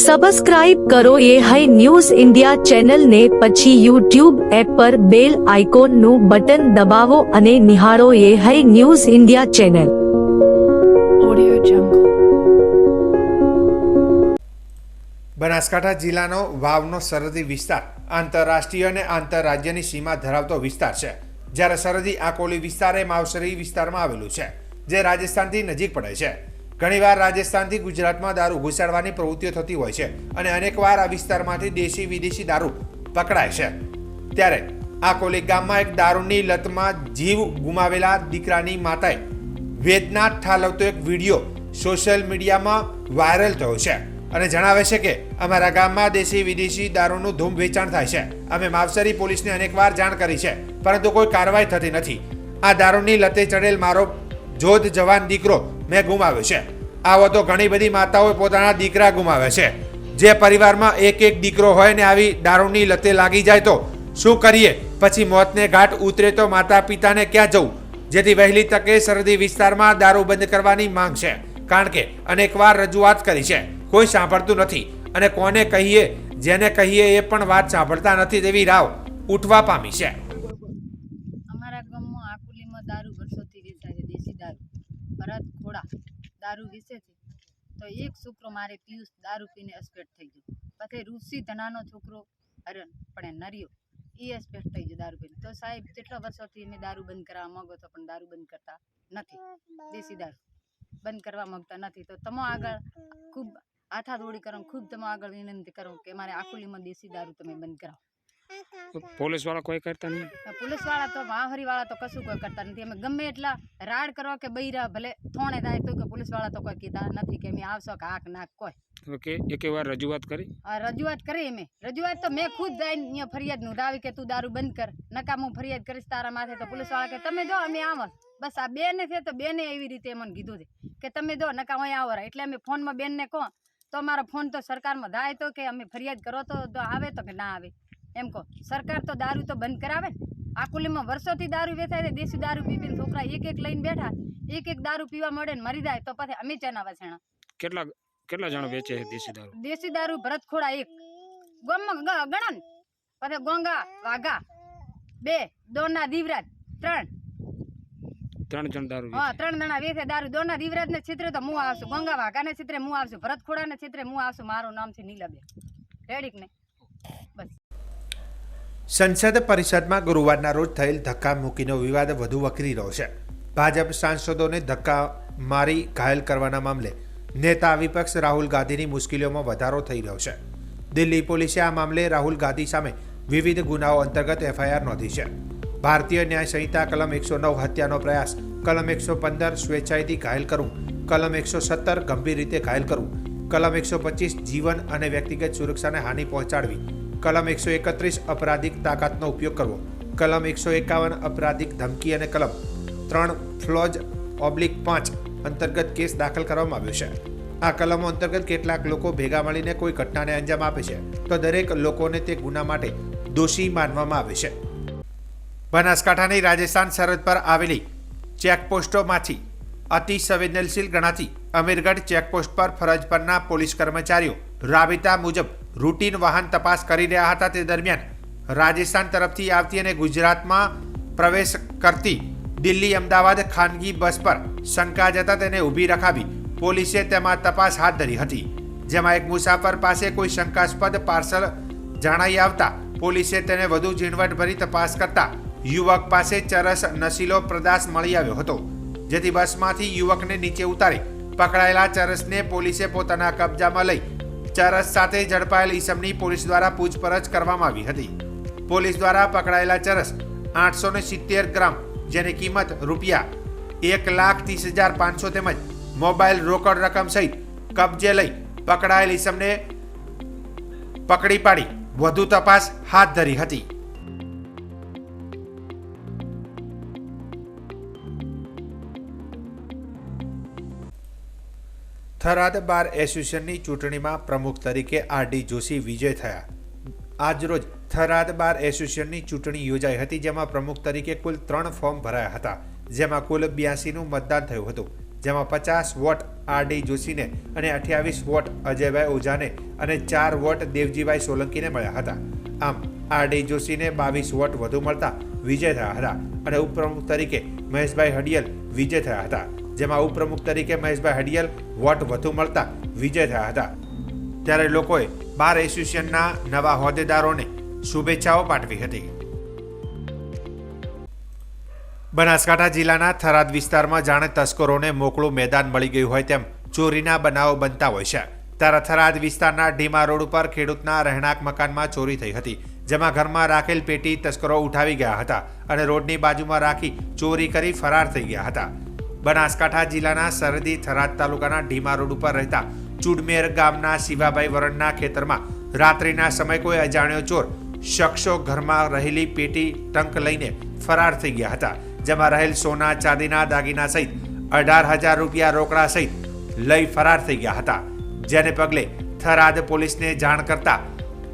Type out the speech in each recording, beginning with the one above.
Subscribe કરો એ high news India ચેનલને, પછી યુટ્યુબ એપ પર બેલ આઇકોનનું બટન દબાવો અને નિહાળો એ high news India channel. Audio Jungle. Banaskantha જિલ્લાનો વાવનો સરહદી વિસ્તાર આંતરરાષ્ટ્રીય અને આંતરરાજ્યની સીમા ધરાવતો વિસ્તાર છે, જ્યારે સરહદી આકોલી વિસ્તાર એ માવસરી વિસ્તારમાં આવેલું છે, જે રાજસ્થાનથી નજીક પડે છે. ઘણીવાર રાજસ્થાનથી ગુજરાતમાં દારૂ ઘુસાડવાની પ્રવૃત્તિઓ થતી હોય છે અને અનેકવાર આ વિસ્તારમાંથી દેશી વિદેશી દારૂ પકડાય છે. ત્યારે આકોલી ગામમાં એક દારૂની લતમાં જીવ ગુમાવેલા દીકરાની માતાએ વેદના ઠાલવતો એક વિડીયો સોશિયલ મીડિયામાં વાયરલ થયો છે અને જણાવે છે કે અમારા ગામમાં દેશી વિદેશી દારૂનું ધૂમ વેચાણ થાય છે. અમે માવસરી પોલીસને અનેકવાર જાણ કરી છે, પરંતુ કોઈ કાર્યવાહી થતી નથી. આ દારૂની લતે ચડેલ મારો જોધ જવાન દીકરો મેં ગુમાવ્યો છે. આવો તો ઘણી બધી માતાઓ પોતાના દીકરા ગુમાવે છે. જે પરિવારમાં એક એક દીકરો હોય ને આવી દારૂની લતે લાગી જાય તો શું કરીએ? પછી મોતને ઘાટ ઉતરે તો માતા પિતાને ક્યાં જવું? જેથી વહેલી તકે સરહદી વિસ્તારમાં દારૂ બંધ કરવાની માંગ છે, કારણ કે અનેકવાર રજૂઆત કરી છે, કોઈ સાંભળતું નથી અને કોને કહીએ, જેને કહીએ એ પણ વાત સાંભળતા નથી તેવી રાવ ઉઠવા પામી છે. અમારા ગામમાં આકુલીમાં દારૂ વર્ષોથી વેચાય છે, દેશી દારૂ. ભરત ખોડા દારૂ વેચે છે તો એક છોકરો મારે પિયુષ દારૂ પીને અસ્પેટ થઈ ગયો. પછી ઋષિ ધનાનો છોકરો હરણ પણ નરિયો એ અસ્પેટ થઈ ગયો દારૂ પીને. તો સાહેબ કેટલા વર્ષોથી અમે દારૂ બંધ કરવા માંગો તો પણ દારૂ બંધ કરતા નથી. દેશી દારૂ બંધ કરવા માંગતા નથી. તો તમે આગળ ખૂબ હાથાદોડી કરો, ખૂબ તમે આગળ વિનંતી કરો કે અમારે આકુલીમાં દેશી દારૂ તમે બંધ કરાવો. પોલીસ વાળા કોઈ કરતા નહીં? પોલીસ વાળા તો માહરી વાળા તો કશું કોઈ કરતા નથી. અમે ગમે એટલા રાડ કરો કે બૈરા ભલે થોણે થાય તો કે પોલીસ વાળા તો કોઈ કીધા નથી કે અમે આવશો કે આંખ નાક કોઈ. ઓકે, એક વાર રજૂઆત કરી? રજૂઆત કરી અમે. રજૂઆત તો મેં ખુદ જઈને અહીંયા ફરિયાદ નોંધાવી કે તું દારૂ બંધ કર, નકામ હું ફરિયાદ કરીશ તારા માથે. તો પોલીસ વાળા કે તમે જો અમે આવો. બસ આ બેને છે તો બેને એવી રીતે મને કીધું છે કે તમે જો નકામ અહીંયા આવો. એટલે અમે ફોનમાં બેનને કહો તો અમારો ફોન તો સરકારમાં થાય તો કે અમે ફરિયાદ કરો તો આવે તો કે ના આવે એમ કહો. સરકાર તો દારૂ તો બંધ કરાવે ને. આકુલીમાં વર્ષોથી દારૂ વેચાય છે, દેશી દારૂ પીને છોકરા એક એક લઈને બેઠા, એક એક દારૂ પીવા મળે ને મરી જાય તો પછી અમે ચેના વસેણા. કેટલા જણ વેચે છે દેશી દારૂ? દેશી દારૂ ભરત ખોડા એક ગામમાં ગણન, પછી ગોંગા વાઘા 2, દોના દીવરાજ 3 જણ દારૂ. હા, 3 જણા વેચે દારૂ. દોના દીવરાજ ને ચિત્રે તો હું આવશું, ગોંગા વાઘા ને ચિત્રે હું આવશું, ભરત ખોડા ને ચિત્રે હું આવશું. મારું નામ છે નીલાબેન રેડીક ને. બસ. સંસદ પરિષદમાં ગુરુવારના રોજ થયેલ ધક્કા મૂકીનો વિવાદ વધુ વકરી રહ્યો છે. ભાજપ સાંસદોને ધક્કા મારી ઘાયલ કરવાના મામલે નેતા વિપક્ષ રાહુલ ગાંધીની મુશ્કેલીઓમાં વધારો થઈ રહ્યો છે. દિલ્હી પોલીસે આ મામલે રાહુલ ગાંધી સામે વિવિધ ગુનાઓ અંતર્ગત એફઆઈઆર નોંધી છે. ભારતીય ન્યાય સંહિતા કલમ 109 હત્યાનો પ્રયાસ, કલમ 115 સ્વેચ્છાએથી ઘાયલ કરવું, કલમ 117 ગંભીર રીતે ઘાયલ કરવું, કલમ 125 જીવન અને વ્યક્તિગત સુરક્ષાને હાનિ પહોંચાડવી, કલમ 131 અપરાધિક તાકાતનો ઉપયોગ કરવો, કલમ 151 અપરાધિક ધમકી અને કલમ 3 ફ્લોજ/5 અંતર્ગત કેસ દાખલ કરવામાં આવ્યો છે. આ કલમો અંતર્ગત કેટલાક લોકો ભેગા મળીને કોઈ ઘટનાને અંજામ આપે છે તો દરેક લોકોને તે ગુના માટે દોષી માનવામાં આવે છે. બનાસકાંઠાની રાજસ્થાન સરહદ પર આવેલી ચેકપોસ્ટોમાંથી અતિ સંવેદનશીલ ગણાતી અમીરગઢ ચેકપોસ્ટ પર ફરજ પરના પોલીસ કર્મચારીઓ રાબેતા મુજબ રૂટીન વાહન તપાસ કરી રહ્યા હતા. તે દરમિયાન રાજસ્થાન તરફથી આવતી અને ગુજરાતમાં પ્રવેશ કરતી દિલ્હી અમદાવાદ ખાનગી બસ પર શંકા જતા તેને ઊભી રખાવી પોલીસે તેમાં તપાસ હાથ ધરી હતી. જેમાં એક મુસાફર પાસે કોઈ શંકાસ્પદ પાર્સલ જણાઈ આવતા પોલીસે તેને વધુ ઝીણવટભરી તપાસ કરતા યુવક પાસે ચરસ નશીલો પદાર્થ મળી આવ્યો હતો. જેથી બસમાંથી યુવકને નીચે ઉતારી પકડાયેલા ચરસને પોલીસે પોતાના કબજામાં લઈ ચરસ સાથે ઝડપાયેલ ઈસમની પોલીસ દ્વારા પૂછપરછ કરવામાં આવી હતી. પોલીસ દ્વારા પકડાયેલા ચરસ 870 ગ્રામ, જેની કિંમત રૂપિયા 1,30,500 તેમજ મોબાઈલ રોકડ રકમ સહિત કબજે લઈ પકડાયેલ ઈસમને પકડી પાડી વધુ તપાસ હાથ ધરી હતી. થરાદ બાર એસોસિએશનની ચૂંટણીમાં પ્રમુખ તરીકે આર.ડી. જોશી વિજય થયા. આજરોજ થરાદ બાર એસોસિએશનની ચૂંટણી યોજાઈ હતી, જેમાં પ્રમુખ તરીકે કુલ 3 ફોર્મ ભરાયા હતા, જેમાં કુલ 82નું મતદાન થયું હતું. જેમાં 50 વોટ RD જોશીને અને 28 વોટ અજયભાઈ ઓઝાને અને 4 વોટ દેવજીભાઈ સોલંકીને મળ્યા હતા. આમ RD જોશીને 22 વોટ વધુ મળતા વિજય થયા હતા અને ઉપપ્રમુખ તરીકે મહેશભાઈ હડિયલ વિજય થયા હતા, જેમાં ઉપપ્રમુખ તરીકે મહેશભાઈ હડિયલ વોટ વધુ મળતા વિજય થયા હતા. ત્યારે લોકોએ બાર એસોસિએશનના નવા હોદ્દેદારોને શુભેચ્છાઓ પાઠવી હતી. બનાસકાંઠા જિલ્લાના થરાદ વિસ્તારમાં જાણે તસ્કરોને મોકળું મેદાન મળી ગયું હોય તેમ ચોરીના બનાવો બનતા હોય છે. ત્યારે થરાદ વિસ્તારના ઢીમા રોડ ઉપર ખેડૂતના રહેણાંક મકાનમાં ચોરી થઈ હતી, જેમાં ઘરમાં રાખેલ પેટી તસ્કરો ઉઠાવી ગયા હતા અને રોડની બાજુમાં રાખી ચોરી કરી ફરાર થઈ ગયા હતા. બનાસકાંઠા જિલ્લાના સરહદી થરાદ તાલુકાના ઢીમા રોડ ઉપર રહેતા ચુડમેર ગામના શિવાભાઈ વરણના ખેતરમાં રાત્રિના સમયે કોઈ અજાણ્યો ચોર શખ્સો ઘરમાં રહેલી પેટી ટંક લઈને ફરાર થઈ ગયા હતા, જેમાં રહેલ સોના ચાંદીના દાગીના સહિત 18,000 રૂપિયા રોકડા સહિત લઈ ફરાર થઈ ગયા હતા. જેને પગલે થરાદ પોલીસને જાણ કરતા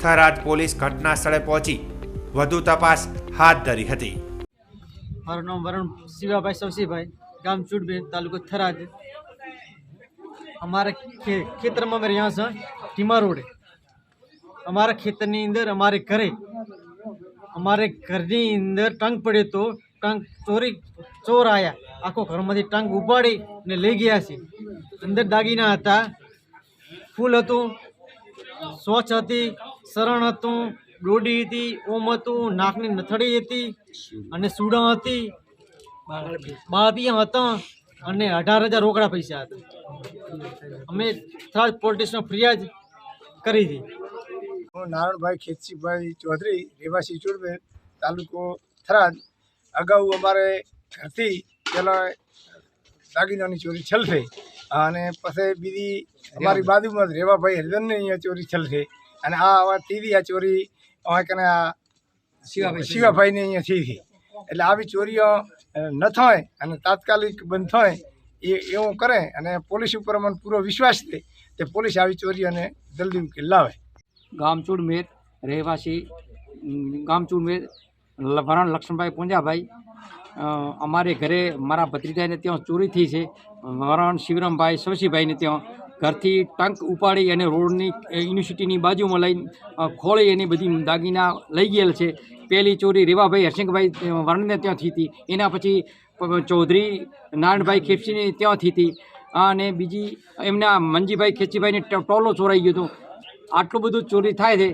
થરાદ પોલીસ ઘટના સ્થળે પહોંચી વધુ તપાસ હાથ ધરી હતી. મારું નામ વરુણ શિવાભાઈ સવસીભાઈ, ગામ चुड़बेर, तालुका थराद. हमारे खेतर में मेरे यहाँ से टीमा रोड है. हमारा खेतर ની અંદર हमारे ઘરની અંદર ટંક પડ્યો તો ચોર આયા, આખો ઘરમાંથી ટંક ઉપાડી ને લઈ ગયા છે. અંદર દાગીના હતા, ફૂલ હતું, સોચ હતી, શરણ હતું, ડોડી હતી, ઓમ હતું, નાકની નથડી હતી અને સુડા હતી, બાળપિયા હતા અને 18,000 રોકડા પૈસા હતા. અમે થરાદ પોલીસ સ્ટેશનમાં ફરિયાદ કરી હતી. હું નારણભાઈ ખેતસીભાઈ ચૌધરી, રહેવાસી ચુડમેર, તાલુકો થરાદ. અગાઉ અમારે ઘરથી પહેલાં દાગીનાની ચોરી છલશે અને પછી બીજી અમારી બાજુમાં જ રેવાભાઈ હરિજનની અહીંયા ચોરી છલશે અને આ ત્રીજી આ ચોરી કને આ શિવાભાઈને અહીંયા થઈ હતી. એટલે આવી ચોરીઓ ન થાય અને તાત્કાલિક બંધ થાય એવું કરે અને પોલીસ ઉપર અમને પૂરો વિશ્વાસ છે તે પોલીસ આવી ચોરીઓને જલ્દી ઉકેલ લાવે. ગામ ચુડમેર, રહેવાસી ગામ ચુડમેર, વરણ લક્ષ્મણભાઈ પૂંજાભાઈ. અમારે ઘરે મારા ભત્રીજાને ત્યાં ચોરી થઈ છે. વરણ શિવરામભાઈ સવસીભાઈને ત્યાં ઘરથી ટંક ઉપાડી અને રોડની યુનિવર્સિટીની બાજુમાં લઈને ખોળી એની બધી દાગીના લઈ ગયેલ છે. પહેલી ચોરી રેવાભાઈ હરસિંહભાઈ વરણને ત્યાં થઈ હતી, એના પછી ચૌધરી નારાયણભાઈ ખેપસીને ત્યાં થઈ હતી અને બીજી એમના મંજીભાઈ ખેચીભાઈને ટોલો ચોરાઈ ગયો હતો. આટલું બધું ચોરી થાય છે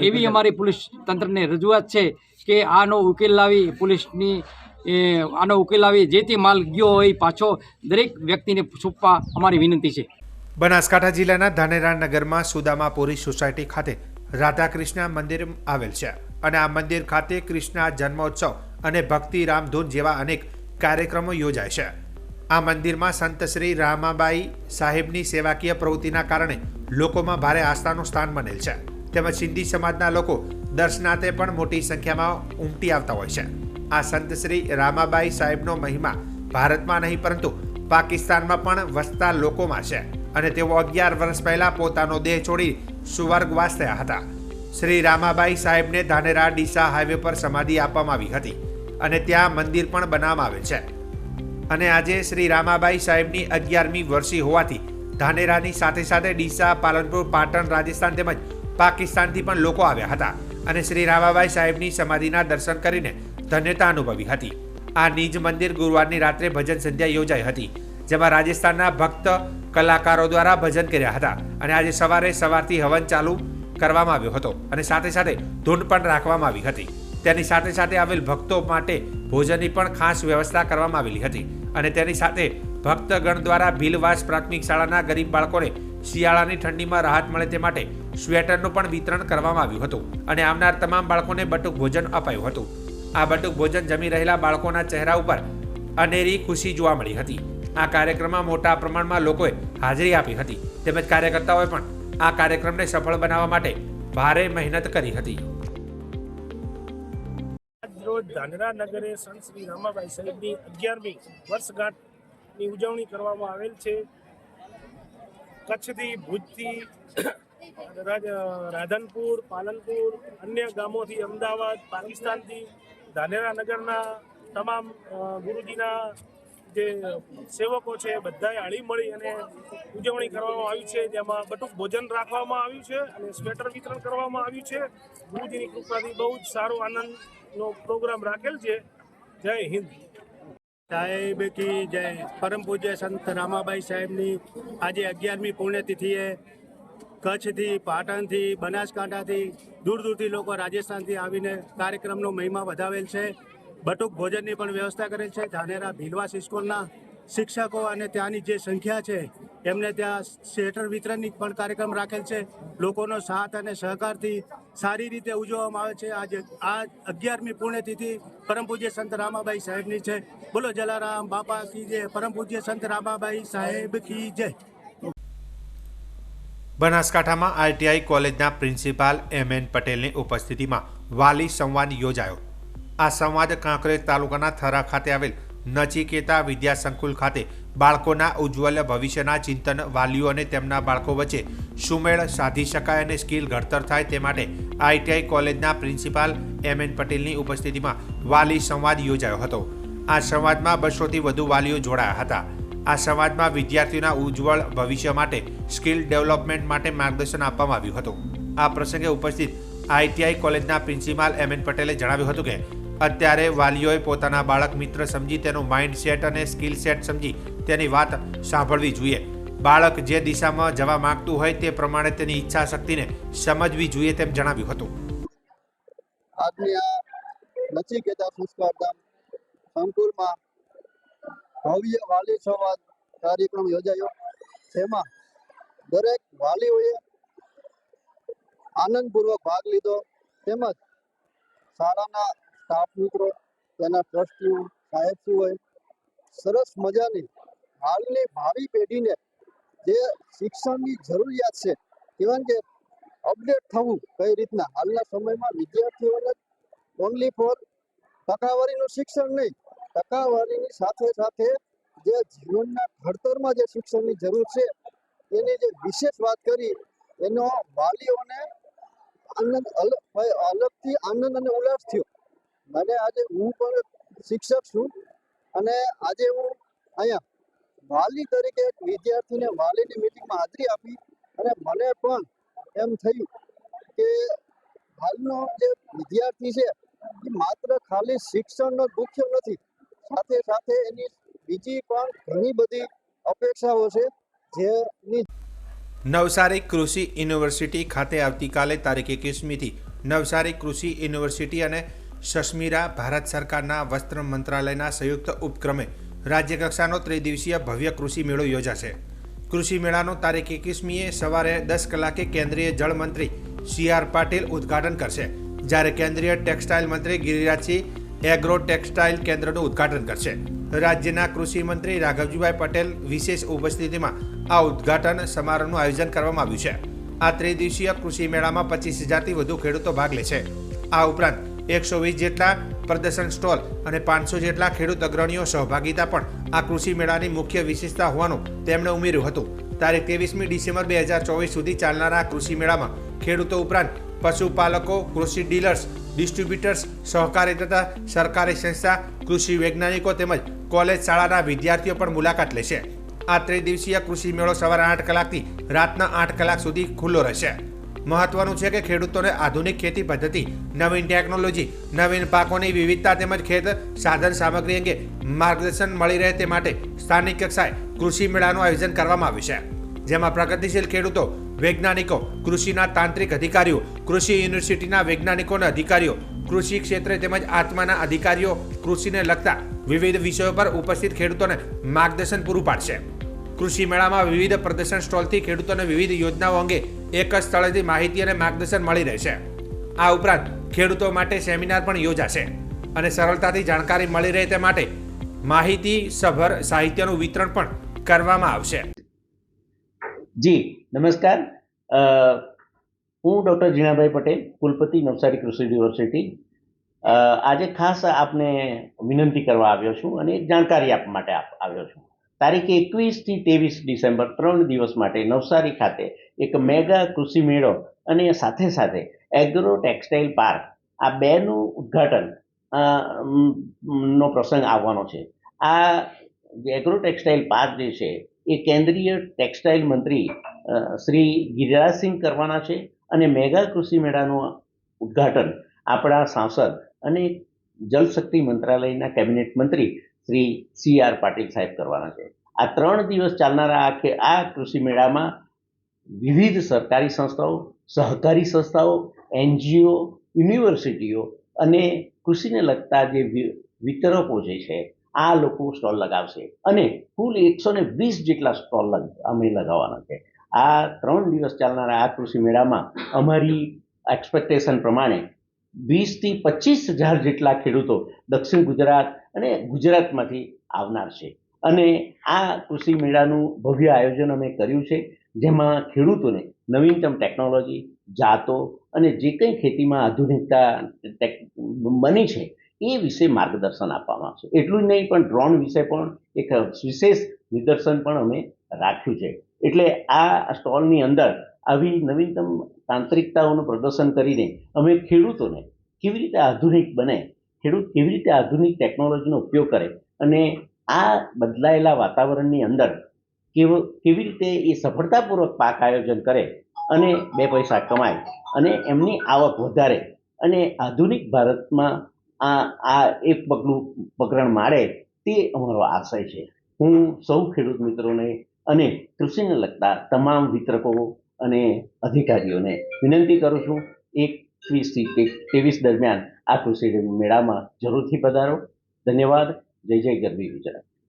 એવી અમારી પોલીસ તંત્રને રજૂઆત છે કે આનો ઉકેલ લાવી પોલીસની આનો ઉકેલ લાવી જે તે માલ ગયો હોય પાછો દરેક વ્યક્તિને છૂપવા અમારી વિનંતી છે. બનાસકાંઠા જિલ્લાના ધાનેરા નગરમાં સુદામાપુરી સોસાયટી ખાતે રાધાકૃષ્ણ મંદિર આવેલ છે અને આ મંદિર ખાતે કૃષ્ણ જન્મોત્સવ અને ભક્તિ રામધૂન જેવા અનેક કાર્યક્રમો યોજાય છે. આ મંદિરમાં સંત શ્રી રામાબાઈ સાહેબની સેવાકીય પ્રવૃત્તિના કારણે લોકોમાં ભારે આસ્થાનું સ્થાન બનેલ છે. તેમજ સિંધી સમાજના લોકો દર્શનાર્થે પણ મોટી સંખ્યામાં ઉમટી આવતા હોય છે. આ સંત શ્રી રામાબાઈ સાહેબનો મહિમા ભારતમાં નહીં પરંતુ પાકિસ્તાનમાં પણ વસતા લોકોમાં છે અને તેઓ 11 વર્ષ પહેલા પોતાનો દેહ છોડી સુવર્ગવાસ થયા હતા. શ્રી રામાબાઈ સાહેબને ધાનેરા ડીસા હાઈવે પર સમાધિ આપવામાં આવી હતી અને ત્યાં મંદિર પણ બનાવવામાં આવેલ છે. અને આજે શ્રી રામાબાઈ સાહેબની 11મી વર્ષી હોવાથી ધાનેરાની સાથે સાથે ડીસા, પાલનપુર, પાટણ, રાજસ્થાન તેમજ પાકિસ્તાનથી પણ લોકો આવ્યા હતા અને શ્રી રામાબાઈ સાહેબની સમાધિના દર્શન કરીને ધન્યતા અનુભવી હતી. આ નિજ મંદિર ગુરુવારની રાત્રે ભજન સંધ્યા યોજાઈ હતી, જેમાં રાજસ્થાનના ભક્ત કલાકારો દ્વારા ભજન કર્યા હતા અને આજે સવારથી હવન ચાલુ કરવામાં આવ્યો હતો અને સાથે સાથે ધૂન પણ રાખવામાં આવી હતી. તેની સાથે સાથે આવેલ ભક્તો માટે ભોજનની પણ ખાસ વ્યવસ્થા કરવામાં આવેલી હતી અને તેની સાથે ભક્તગણ દ્વારા ભીલવાસ પ્રાથમિક શાળાના ગરીબ બાળકોને શિયાળાની ઠંડીમાં રાહત મળે તે માટે સ્વેટરનું પણ વિતરણ કરવામાં આવ્યું હતું અને આવનાર તમામ બાળકોને બટુક ભોજન અપાયું હતું. આ બટુક ભોજન જમી રહેલા બાળકોના ચહેરા ઉપર અનેરી ખુશી જોવા મળી હતી. આ કાર્યક્રમમાં મોટા પ્રમાણમાં લોકોએ હાજરી આપી હતી તેમજ કાર્યકર્તાઓએ પણ આ કાર્યક્રમને સફળ બનાવવા માટે ભારે મહેનત કરી હતી. રોજ ધાનેરા નગરે સંત શ્રી રામાબાઈ સાહેબની 11મી વર્ષગાંઠની ઉજવણી કરવામાં આવેલ છે. કચ્છથી, ભુજથી, રાધનપુર, પાલનપુર, અન્ય ગામોથી, અમદાવાદ, પાકિસ્તાનથી ધાનેરા નગરના તમામ ગુરુજીના જે સેવકો છે એ બધાએ હળીમળી અને ઉજવણી કરવામાં આવી છે, જેમાં બટુક ભોજન રાખવામાં આવ્યું છે અને સ્વેટર વિતરણ કરવામાં આવ્યું છે. ગુરુજીની કૃપાથી બહુ જ સારો આનંદનો પ્રોગ્રામ રાખેલ છે. જય હિન્દ. સાહેબ કી જય. પરમ પૂજ્ય સંત રામાબાઈ સાહેબની આજે 11મી પુણ્યતિથિએ કચ્છથી, પાટણથી, બનાસકાંઠાથી, દૂર દૂરથી લોકો રાજસ્થાનથી આવીને કાર્યક્રમનો મહિમા વધાવેલ છે. બટુક ભોજનની પણ વ્યવસ્થા કરેલ છે. ધાનેરા ભીલવાસ સ્કૂલના શિક્ષકો અને ત્યાંની જે સંખ્યા છે એમને ત્યાં સ્વેટર વિતરણની પણ કાર્યક્રમ રાખેલ છે. લોકોનો સાથ અને સહકારથી સારી રીતે ઉજવવામાં આવે છે. આજે આ 11મી પુણ્યતિથિ પરમ પૂજ્ય સંત રામાબાઈ સાહેબની છે. બોલો જલારામ બાપા કી જય. પરમ પૂજ્ય સંત રામાબાઈ સાહેબ કી જય. બનાસકાંઠામાં આઈટીઆઈ કોલેજના પ્રિન્સિપાલ MN પટેલની ઉપસ્થિતિમાં વાલી સંવાદ યોજાયો. આ સંવાદ કાંકરેજ તાલુકાના થરા ખાતે આવેલ નચિકેતા વિદ્યા સંકુલ ખાતે બાળકોના ઉજ્જવલ ભવિષ્યના ચિંતન, વાલીઓ અને તેમના બાળકો વચ્ચે સુમેળ સાધી શકાય અને સ્કિલ ઘડતર થાય તે માટે આઈટીઆઈ કોલેજના પ્રિન્સિપાલ MN પટેલની ઉપસ્થિતિમાં વાલી સંવાદ યોજાયો હતો. આ સંવાદમાં 200થી વધુ વાલીઓ જોડાયા હતા. આ સંવાદમાં વિદ્યાર્થીઓના ઉજ્જવળ ભવિષ્ય માટે સ્કિલ ડેવલપમેન્ટ માટે માર્ગદર્શન આપવામાં આવ્યું હતું. આ પ્રસંગે ઉપસ્થિત આઈટીઆઈ કોલેજના પ્રિન્સિપાલ MN પટેલે જણાવ્યું હતું કે અત્યારે વાલીઓએ પોતાના બાળક મિત્ર સમજી તેનું માઇન્ડ સેટ અને સ્કિલ સેટ સમજી તેની વાત સાંભળવી જોઈએ. બાળક જે દિશામાં જવા માંગતું હોય તે પ્રમાણે તેની ઈચ્છા શક્તિને સમજવી જોઈએ તેમ જણાવ્યું હતું. આજની આ નચિકેતા સંસ્કારધામ સંકુલમાં ભવ્ય વાલી સંવાદ કાર્યક્રમ યોજાયો, જેમાં દરેક વાલીઓએ આનંદપૂર્વક ભાગ લીધો, તેમજ શાળાના સ્ટાફ મિત્રો, તેના ટ્રસ્ટીઓ, સાહેબશ્રીઓએ સરસ મજાની હાલની ભાવિ પેઢીને જે શિક્ષણની જરૂરિયાત છે, ઇવન કે અપડેટ થવું કઈ રીતના હાલના સમયમાં વિદ્યાર્થીઓને ઓનલી ફોર ટકાવારીનું શિક્ષણ નહીં, ટકાવારીની સાથે સાથે જે જીવનના ઘડતરમાં જે શિક્ષણની જરૂર છે એની જે વિશેષ વાત કરી, એનો વાલીઓને આનંદ અલગથી આનંદ અને ઉલ્લાસ થયો. મને આજે હું પણ શિક્ષક છું અને આજે હું અહીંયા વાલી તરીકે એક વિદ્યાર્થીને વાલીની મિટિંગમાં હાજરી આપી અને મને પણ એમ થયું કે હાલનો જે વિદ્યાર્થી છે એ માત્ર ખાલી શિક્ષણનો ભૂખ્યો નથી, સાથે સાથે એની બીજી પણ ઘણી બધી અપેક્ષાઓ છે જેની. નવસારી કૃષિ યુનિવર્સિટી ખાતે આવતીકાલે તારીખ 21મીથી નવસારી કૃષિ યુનિવર્સિટી અને સસ્મિરા ભારત સરકારના વસ્ત્ર મંત્રાલયના સંયુક્ત ઉપક્રમે રાજ્યકક્ષાનો ત્રિદિવસીય ભવ્ય કૃષિ મેળો યોજાશે. કૃષિ મેળાનો તારીખ 21મીએ સવારે 10 કલાકે કેન્દ્રીય જળ મંત્રી CR પાટીલ ઉદ્ઘાટન કરશે, જ્યારે કેન્દ્રીય ટેક્સટાઇલ મંત્રી ગિરિરાજસિંહ એગ્રો ટેક્સટાઇલ કેન્દ્રનું ઉદ્ઘાટન કરશે. રાજ્યના કૃષિ મંત્રી રાઘવજીભાઈ પટેલ વિશેષ ઉપસ્થિતિમાં આ ઉદ્ઘાટન સમારોહનું આયોજન કરવામાં આવ્યું છે. આ ત્રિદિવસીય કૃષિ મેળામાં 25,000થી વધુ ખેડૂતો ભાગ લે છે. આ ઉપરાંત 120 જેટલા પ્રદર્શન સ્ટોલ અને 500 જેટલા ખેડૂત અગ્રણીઓ સહભાગિતા પણ આ કૃષિ મેળાની મુખ્ય વિશેષતા હોવાનું તેમણે ઉમેર્યું હતું. તારીખ 23મી ડિસેમ્બર 2024 સુધી ચાલનારા આ કૃષિ મેળામાં ખેડૂતો ઉપરાંત પશુપાલકો, કૃષિ ડીલર્સ, ડિસ્ટ્રીબ્યુટર્સ, સહકારી તથા સરકારી સંસ્થા, કૃષિ વૈજ્ઞાનિકો તેમજ કોલેજ શાળાના વિદ્યાર્થીઓ પણ મુલાકાત લેશે. આ ત્રિદિવસીય કૃષિ મેળો સવારે 8 કલાકથી રાતના 8 કલાક સુધી ખુલ્લો રહેશે. મહત્વનું છે કે ખેડૂતોને આધુનિક ખેતી પદ્ધતિ, નવીન ટેકનોલોજી, નવીન પાકોની વિવિધતા તેમજ ખેત સાધન સામગ્રી અંગે માર્ગદર્શન મળી રહે તે માટે સ્થાનિક કક્ષાએ કૃષિ મેળાનું આયોજન કરવામાં આવ્યું છે, જેમાં પ્રગતિશીલ ખેડૂતો, વૈજ્ઞાનિકો, કૃષિના તાંત્રિક અધિકારીઓ, કૃષિ યુનિવર્સિટીના વૈજ્ઞાનિકો અને અધિકારીઓ, કૃષિ ક્ષેત્રે તેમજ આત્માના અધિકારીઓ કૃષિને લગતા વિવિધ વિષયો પર ઉપસ્થિત ખેડૂતોને માર્ગદર્શન પૂરું પાડશે. કૃષિ મેળામાં વિવિધ પ્રદર્શન સ્ટોલથી ખેડૂતોને વિવિધ યોજનાઓ અંગે એક જ સ્થળેથી માહિતી અને માર્ગદર્શન મળી રહેશે. આ ઉપરાંત ખેડૂતો માટે સેમિનાર પણ યોજાશે અને સરળતાથી જાણકારી મળી રહે તે માટે માહિતી સભર સાહિત્યનું વિતરણ પણ કરવામાં આવશે. જી નમસ્કાર, હું ડૉક્ટર જીણાભાઈ પટેલ, કુલપતિ નવસારી કૃષિ યુનિવર્સિટી. આજે ખાસ આપને વિનંતી કરવા આવ્યો છું અને એક જાણકારી આપવા માટે આવ્યો છું. તારીખ 21 થી 23 ડિસેમ્બર 3 દિવસ માટે નવસારી ખાતે એક મેગા કૃષિ મેળો અને સાથે સાથે એગ્રો ટેક્સટાઇલ પાર્ક, આ બેનું ઉદ્ઘાટન નો પ્રસંગ આવવાનો છે. આ જે એગ્રો ટેક્સટાઇલ પાર્ક જે છે એ કેન્દ્રીય ટેક્સટાઇલ મંત્રી શ્રી ગિરિરાજસિંહ કરવાના છે અને મેગા કૃષિ મેળાનું ઉદ્ઘાટન આપણા સાંસદ અને જલશક્તિ મંત્રાલયના કેબિનેટ મંત્રી શ્રી CR પાટીલ સાહેબ કરવાના છે. આ 3 દિવસ ચાલનારા આ કૃષિ મેળામાં વિવિધ સરકારી સંસ્થાઓ, સહકારી સંસ્થાઓ, NGO, યુનિવર્સિટીઓ અને કૃષિને લગતા જે વિતરકો જે છે આ લોકો સ્ટોલ લગાવશે અને કુલ 120 જેટલા સ્ટોલ અમે લગાવવાના છે. આ 3 દિવસ ચાલનારા આ કૃષિ મેળામાં અમારી એક્સપેક્ટેશન પ્રમાણે 20 થી 25 હજાર જેટલા ખેડૂતો દક્ષિણ ગુજરાત અને ગુજરાતમાંથી આવનાર છે અને આ કૃષિ મેળાનું ભવ્ય આયોજન અમે કર્યું છે, જેમાં ખેડૂતોને નવીનતમ ટેકનોલોજી, જાતો અને જે કંઈ ખેતીમાં આધુનિકતા બની છે એ વિશે માર્ગદર્શન આપવામાં આવશે. એટલું જ નહીં, પણ ડ્રોન વિશે પણ એક વિશેષ નિદર્શન પણ અમે રાખ્યું છે. એટલે આ સ્ટોલની અંદર આવી નવીનતમ તાંત્રિકતાઓનું પ્રદર્શન કરીને અમે ખેડૂતોને કેવી રીતે આધુનિક બને, ખેડૂત કેવી રીતે આધુનિક ટેકનોલોજીનો ઉપયોગ કરે અને આ બદલાયેલા વાતાવરણની અંદર કેવી રીતે એ સફળતાપૂર્વક પાક આયોજન કરે અને 2 પૈસા કમાય અને એમની આવક વધારે અને આધુનિક ભારતમાં આ એક પગરણ મારે, તે અમારો આશય છે. હું સૌ ખેડૂત મિત્રોને અને કૃષિને લગતા તમામ વિતરકો અને અધિકારીઓને વિનંતી કરું છું, 21 થી 23 દરમિયાન આ કૃષિ મેળામાં જરૂરથી પધારો. ધન્યવાદ. જય જય ગરવી ગુજરાત.